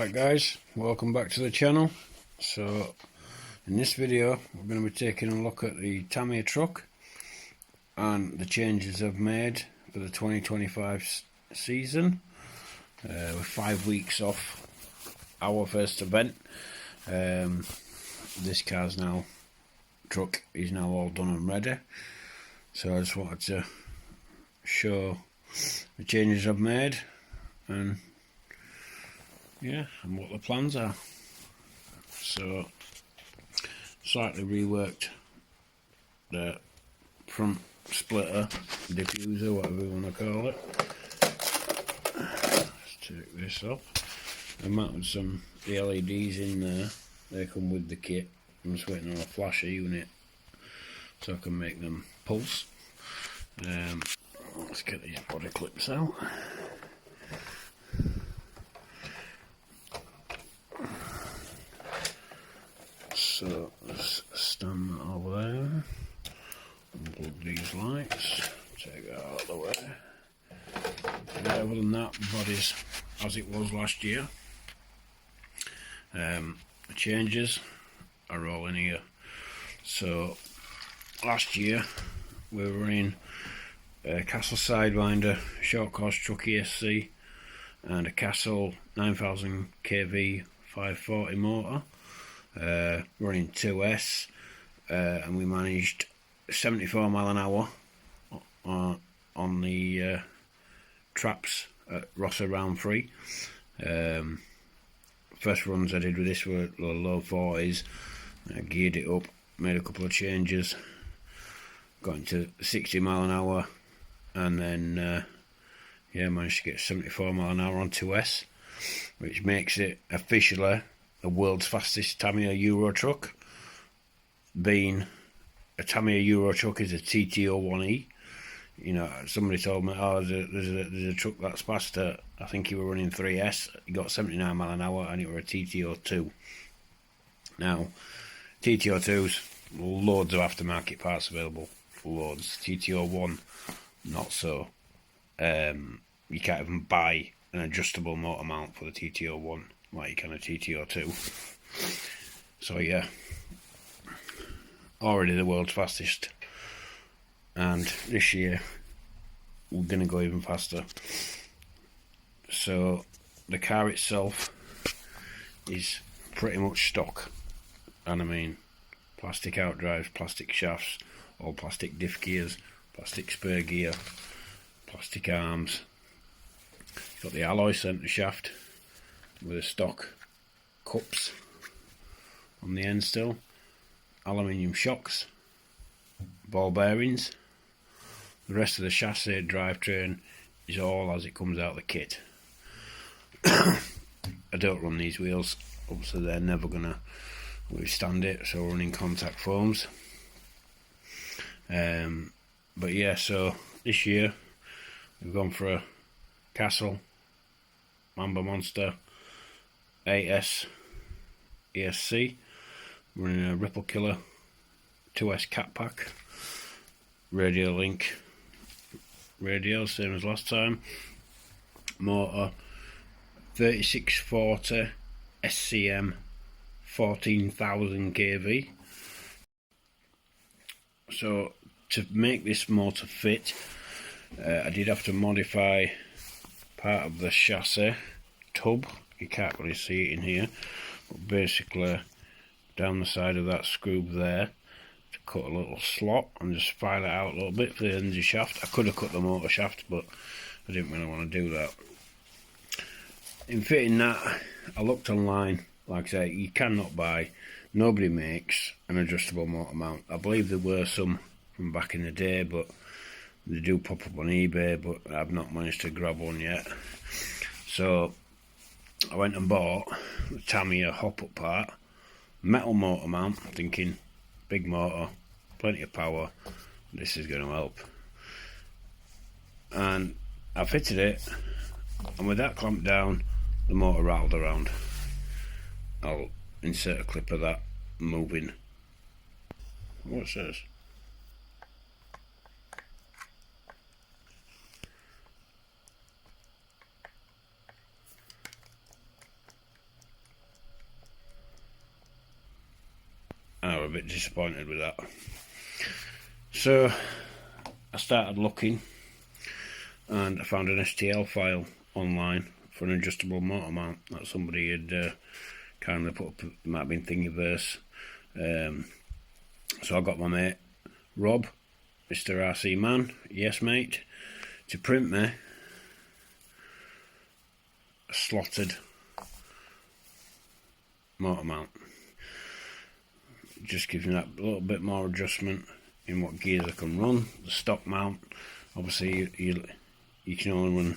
Right guys, welcome back to the channel. So in this video we're going to be taking a look at the Tamiya truck and the changes I've made for the 2025 season. We're 5 weeks off our first event. This car's now, truck is now all done and ready, so I just wanted to show the changes I've made and and what the plans are. So slightly reworked the front splitter, diffuser, whatever you want to call it. Let's take this off. I mounted some LEDs in there. They come with the kit. I'm just waiting on a flasher unit so I can make them pulse. Let's get these body clips out. So let's stand that over there, unplug these lights, take that out of the way. Yeah, other than that, the body's as it was last year. The changes are all in here. So last year we were running a Castle Sidewinder short course truck ESC and a Castle 9000 kV 540 motor. Running 2S, and we managed 74 mile an hour on the traps at Rosser round 3. First runs I did with this were low 40s. I geared it up, made a couple of changes, got into 60 mile an hour, and then managed to get 74 mile an hour on 2S, which makes it officially the world's fastest Tamiya Euro truck. Being a Tamiya Euro truck is a TT01e. You know, somebody told me, oh, there's a truck that's faster. I think you were running 3S. You got 79 mile an hour, and it were a TT02. Now, TT02s, loads of aftermarket parts available, loads. TT01, not so. You can't even buy an adjustable motor mount for the TT01 like you can a TT02. So yeah, already the world's fastest, and this year we're going to go even faster. So the car itself is pretty much stock, and I mean plastic outdrives, plastic shafts, all plastic diff gears, plastic spur gear, plastic arms. It's got the alloy centre shaft with the stock cups on the end still, aluminium shocks, ball bearings. The rest of the chassis drivetrain is all as it comes out of the kit. I don't run these wheels, obviously they're never going to withstand it, so we're running contact foams. But yeah, so this year we've gone for a Castle Mamba Monster 8S ESC, running a Ripple Killer 2S cat pack, radio link radio, same as last time, motor 3640 SCM 14,000 kV. So to make this motor fit, I did have to modify part of the chassis tub. You can't really see it in here, but basically down the side of that screw there to cut a little slot and just file it out a little bit for the engine shaft. I could have cut the motor shaft, but I didn't really want to do that. In fitting that, I looked online. Like I say, you cannot buy, nobody makes an adjustable motor mount. I believe there were some from back in the day, but they do pop up on eBay, but I've not managed to grab one yet. So I went and bought the Tamiya hop-up part, metal motor mount, thinking big motor, plenty of power, this is going to help. And I fitted it, and with that clamped down, the motor rattled around. I'll insert a clip of that moving. What's this? I was a bit disappointed with that. So I started looking, and I found an STL file online for an adjustable motor mount that somebody had kindly put up. It might have been Thingiverse. So I got my mate Rob, Mr. RC Man, yes mate, to print me a slotted motor mount. Just gives me that little bit more adjustment in what gears I can run. The stock mount, obviously you can only run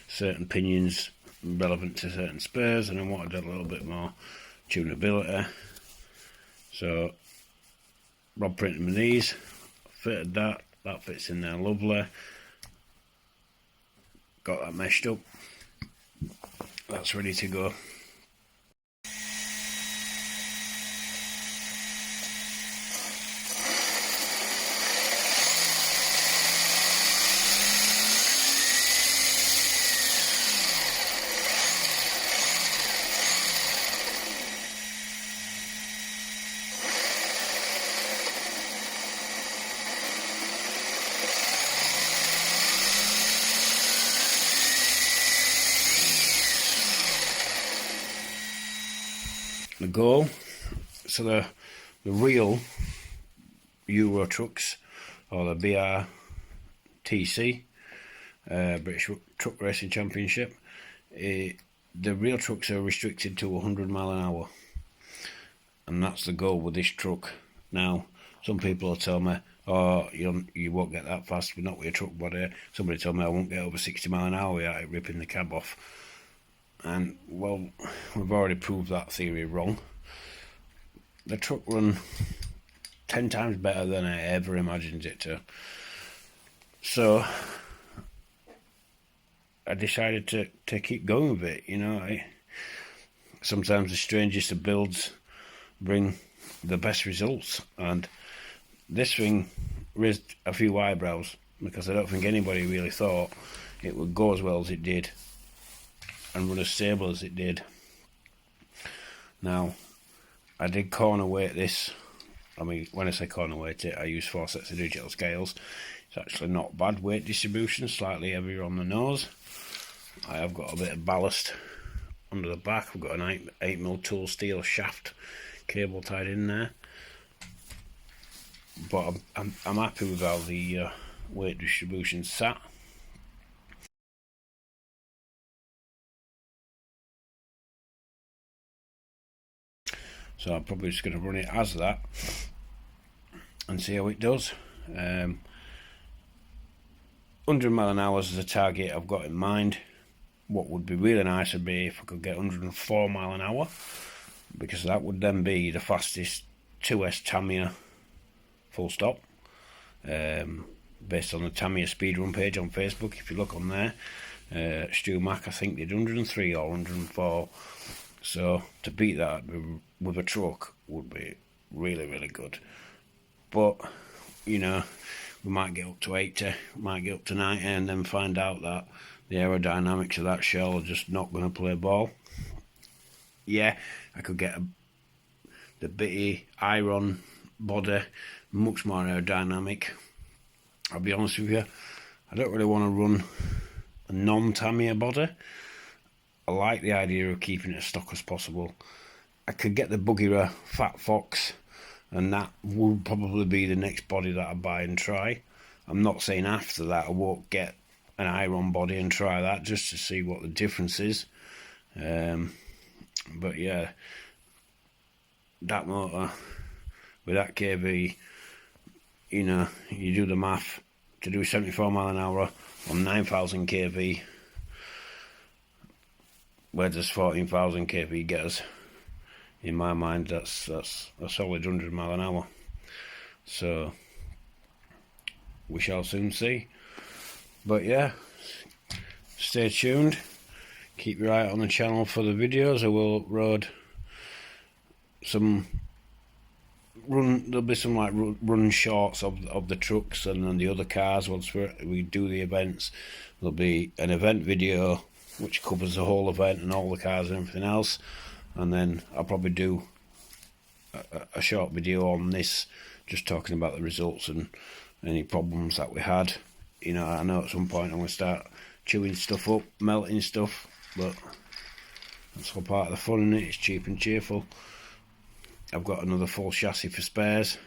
certain pinions relevant to certain spurs, and I wanted a little bit more tunability. So Rob printed me these, fitted that fits in there lovely. Got that meshed up, that's ready to go. The goal, so the real Euro trucks, or the BRTC, British Truck Racing Championship, the real trucks are restricted to 100 mile an hour, and that's the goal with this truck. Now, some people will tell me, oh, you won't get that fast, but not with your truck body. Somebody told me I won't get over 60 mile an hour without it ripping the cab off. And, well, we've already proved that theory wrong. The truck run 10 times better than I ever imagined it to. So I decided to keep going with it, you know. Sometimes the strangest of builds bring the best results, and this thing raised a few eyebrows, because I don't think anybody really thought it would go as well as it did and run as stable as it did. Now, I did corner weight this. I mean, when I say corner weight it, I use 4 sets of digital scales. It's actually not bad weight distribution, slightly heavier on the nose. I have got a bit of ballast under the back. I've got an 8mm tool steel shaft cable tied in there. But I'm happy with how the weight distribution sat. So I'm probably just going to run it as that and see how it does. 100 mile an hour is the target I've got in mind. What would be really nice would be if I could get 104 mile an hour, because that would then be the fastest 2S Tamiya full stop, based on the Tamiya speedrun page on Facebook. If you look on there, Stu Mack I think did 103 or 104. So to beat that with a truck would be really, really good. But, you know, we might get up to 80, might get up to 90, and then find out that the aerodynamics of that shell are just not going to play ball. Yeah, I could get the bitty iron body, much more aerodynamic. I'll be honest with you, I don't really want to run a non-Tamiya body. I like the idea of keeping it as stock as possible. I could get the buggier Fat Fox, and that will probably be the next body that I buy and try. I'm not saying after that I won't get an iron body and try that, just to see what the difference is. But yeah, that motor with that kV, you know, you do the math, to do 74 mile an hour on 9,000 kV, where does 14,000 kV get us? In my mind, that's a solid 100 mile an hour. So we shall soon see. But yeah, stay tuned. Keep your eye on the channel for the videos. I will upload some there'll be some like run shorts of the trucks and then the other cars. Once we do the events, there'll be an event video which covers the whole event and all the cars and everything else, and then I'll probably do a short video on this, just talking about the results and any problems that we had. You know, I know at some point I'm going to start chewing stuff up, melting stuff, but that's all part of the fun, isn't it? It's cheap and cheerful. I've got another full chassis for spares.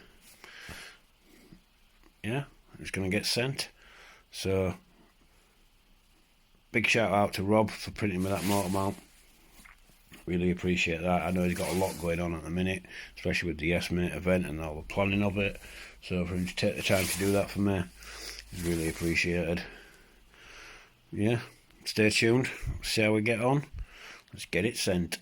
Yeah, it's going to get sent. So, big shout out to Rob for printing me that motor mount. Really appreciate that. I know he's got a lot going on at the minute, especially with the Yes Minute event and all the planning of it. So for him to take the time to do that for me is really appreciated. Yeah, stay tuned. See how we get on. Let's get it sent.